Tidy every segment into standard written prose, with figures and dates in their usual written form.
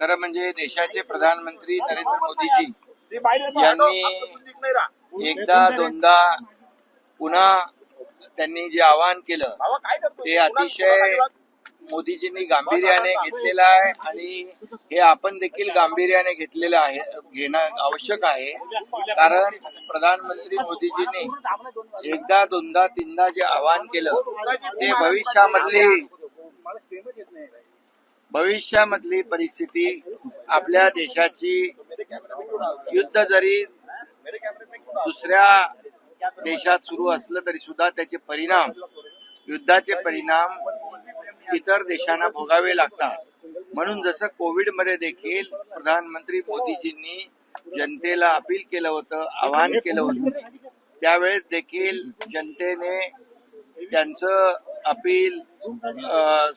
खरं म्हणजे देशाचे प्रधानमंत्री नरेंद्र मोदीजी यांनी एकदा दोनदा पुन्हा त्यांनी जे आवाहन केलं ते अतिशय मोदीजींनी गांभीर्याने घेतलेलं आहे आणि हे आपण देखील गांभीर्याने घेतलेलं आहे, घेणं आवश्यक आहे. कारण प्रधानमंत्री मोदीजींनी एकदा दोनदा तीनदा जे आवाहन केलं ते भविष्यामधली परिस्थिती आपल्या देशाची युद्ध जरी दुसऱ्या देशात सुरू असलं तरी सुद्धा त्याचे परिणाम, युद्धाचे परिणाम इतर देशांना भोगावे लागतात. म्हणून जसं कोविड मध्ये देखील प्रधानमंत्री मोदीजींनी जनतेला अपील केलं होतं, आवाहन केलं होतं, त्यावेळेस देखील जनतेने त्यांचं अपील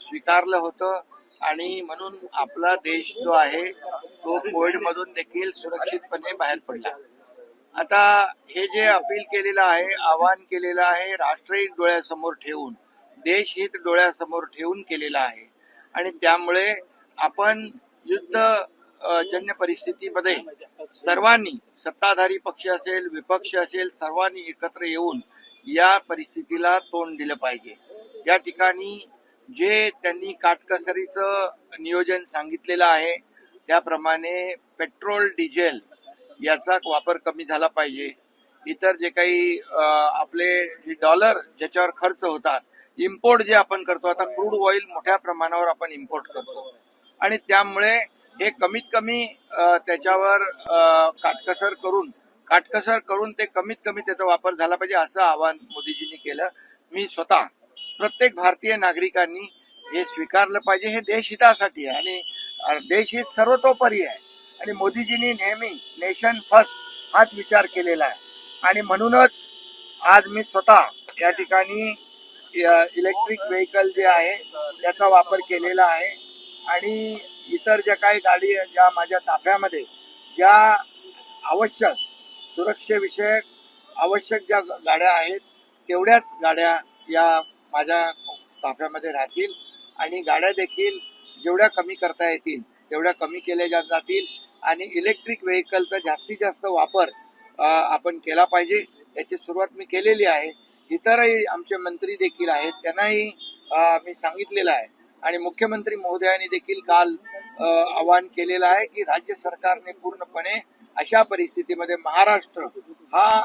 स्वीकारलं होतं आणि म्हणून आपला देश जो आहे तो कोविड मधून देखील सुरक्षितपणे बाहेर पडला. आता हे जे अपील केलेलं आहे, आवाहन केलेलं आहे, राष्ट्रहित डोळ्यासमोर ठेवून, देशहित डोळ्यासमोर ठेवून केलेलं आहे आणि त्यामुळे आपण युद्धजन्य परिस्थितीमध्ये सर्वांनी, सत्ताधारी पक्ष असेल, विपक्ष असेल, सर्वांनी एकत्र येऊन या परिस्थितीला तोंड दिलं पाहिजे. या ठिकाणी जे त्यांनी काटकसरीचं नियोजन सांगितलेलं आहे त्याप्रमाणे पेट्रोल, डिझेल याचा वापर कमी झाला पाहिजे. इतर जे काही आपले डॉलर ज्याच्यावर खर्च होतात, इम्पोर्ट जे आपण करतो, आता क्रूड ऑइल मोठ्या प्रमाणावर आपण इम्पोर्ट करतो आणि त्यामुळे हे कमीत कमी त्याच्यावर काटकसर करून ते कमीत कमी त्याचा वापर झाला पाहिजे असं आवाहन मोदीजींनी केलं. मी स्वतः प्रत्येक भारतीय नागरिकांनी हे स्वीकारलं पाहिजे. हे देशहितासाठी आहे आणि देशहित सर्वतोपरी आहे आणि मोदीजींनी नेहमी नेशन फर्स्ट हाच विचार केलेला आहे आणि म्हणूनच आज मी स्वतः या ठिकाणी इलेक्ट्रिक व्हेकल जे आहे त्याचा वापर केलेला आहे आणि इतर ज्या काही गाडी ज्या माझ्या ताफ्यामध्ये ज्या आवश्यक सुरक्षेविषयक आवश्यक ज्या गाड्या आहेत तेवढ्याच गाड्या या माझ्या ताफ्यामध्ये राहतील आणि गाड्या देखील जेवढ्या कमी करता येतील तेवढ्या कमी केल्या जातील आणि इलेक्ट्रिक व्हेकलचा जास्तीत जास्त वापर आपण केला पाहिजे. याची सुरुवात मी केलेली आहे. इतरही आमचे मंत्री देखील आहेत, त्यांनाही मी सांगितलेलं आहे आणि मुख्यमंत्री महोदयांनी देखील काल आवाहन केलेलं आहे की राज्य सरकारने पूर्णपणे अशा परिस्थितीमध्ये महाराष्ट्र हा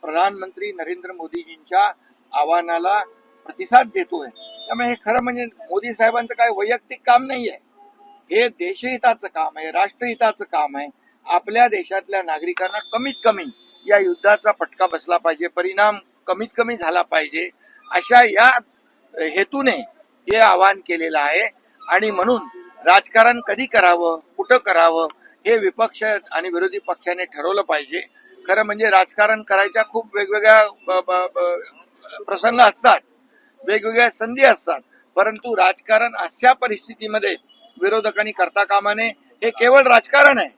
प्रधानमंत्री नरेंद्र मोदीजींच्या आव्हानाला प्रतिसाद देतोय. त्यामुळे हे खरं म्हणजे मोदी साहेबांचं काय वैयक्तिक काम नाहीये, हे देशहिताचं काम आहे, राष्ट्रहिताचं काम आहे. आपल्या देशातल्या नागरिकांना कमीत कमी या युद्धाचा फटका बसला पाहिजे, परिणाम कमीत कमी झाला पाहिजे, अशा या हेतूने हे आवाहन केलेलं आहे. आणि म्हणून राजकारण कधी करावं, कुठं करावं हे विपक्ष आणि विरोधी पक्षाने ठरवलं पाहिजे. खरं म्हणजे राजकारण करायच्या खूप वेगवेगळ्या प्रसंग असतात, वेगवेगळ्या संधी असतात, परंतु राजकारण अशा परिस्थितीमध्ये विरोधकांनी करता कामा नये. हे केवळ राजकारण आहे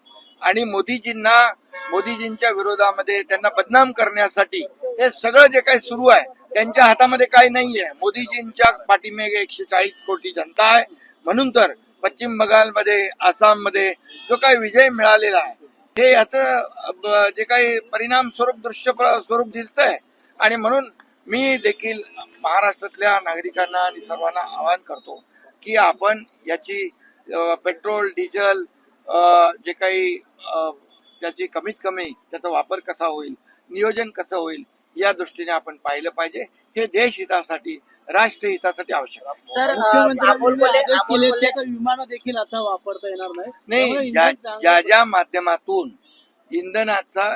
आणि मोदीजींच्या विरोधामध्ये त्यांना बदनाम करण्यासाठी हे सगळं जे काही सुरू आहे त्यांच्या हातामध्ये काही नाहीये. मोदीजींच्या पाठीमागे 140 कोटी जनता आहे. म्हणून तर पश्चिम बंगालमध्ये, आसाममध्ये जो काही विजय मिळालेला आहे हे याचं जे काही परिणाम दृश्य स्वरूप दिसतंय आणि म्हणून मी देखील महाराष्ट्रातल्या नागरिकांना आणि सर्वांना आवाहन करतो की आपण याची पेट्रोल, डिझेल जे काही त्याची कमीत कमी त्याचा वापर कसा होईल, नियोजन कसं होईल या दृष्टीने आपण पाहिलं पाहिजे. हे देशहितासाठी, राष्ट्रहितासाठी आवश्यक आहे. सर, विमान देखील आता वापरता येणार नाही. ज्या माध्यमातून इंधनाचा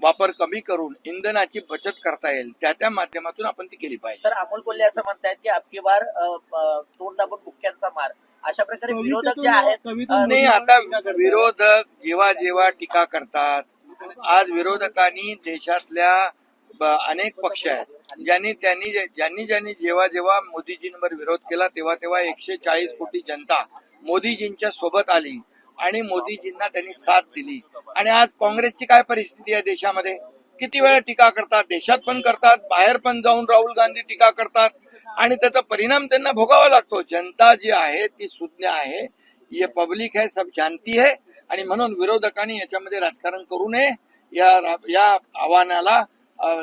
वापर कमी करून इंधनाची बचत करता येईल त्या माध्यमातून आपण ती केली पाहिजे. सर, अमोल कोल्हे असं म्हणतायत की अबकी बार तोंड दाबून मुख्यांचा मार, अशा प्रकारे विरोधक जे आहेत. नाही, आता विरोधक जेव्हा टीका करतात, आज विरोधकांनी देशातल्या अनेक पक्ष आहेत ज्यांनी जेव्हा मोदीजींवर विरोध केला तेव्हा 140 कोटी जनता मोदीजींच्या सोबत आली आणि मोदीजींना त्यांनी साथ दिली. आणि आज काँग्रेसची काय परिस्थिती आहे देशामध्ये, किती वेळा टीका करतात, देशात पण करतात, बाहेर पण जाऊन राहुल गांधी टीका करतात आणि त्याचा परिणाम त्यांना भोगावा लागतो. जनता जी आहे ती सुज्ञ आहे. ये पब्लिक है, सब जानती है आणि म्हणून विरोधकांनी याच्यामध्ये राजकारण करू नये. या आव्हानाला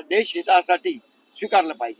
देश हितासाठी स्वीकारलं पाहिजे.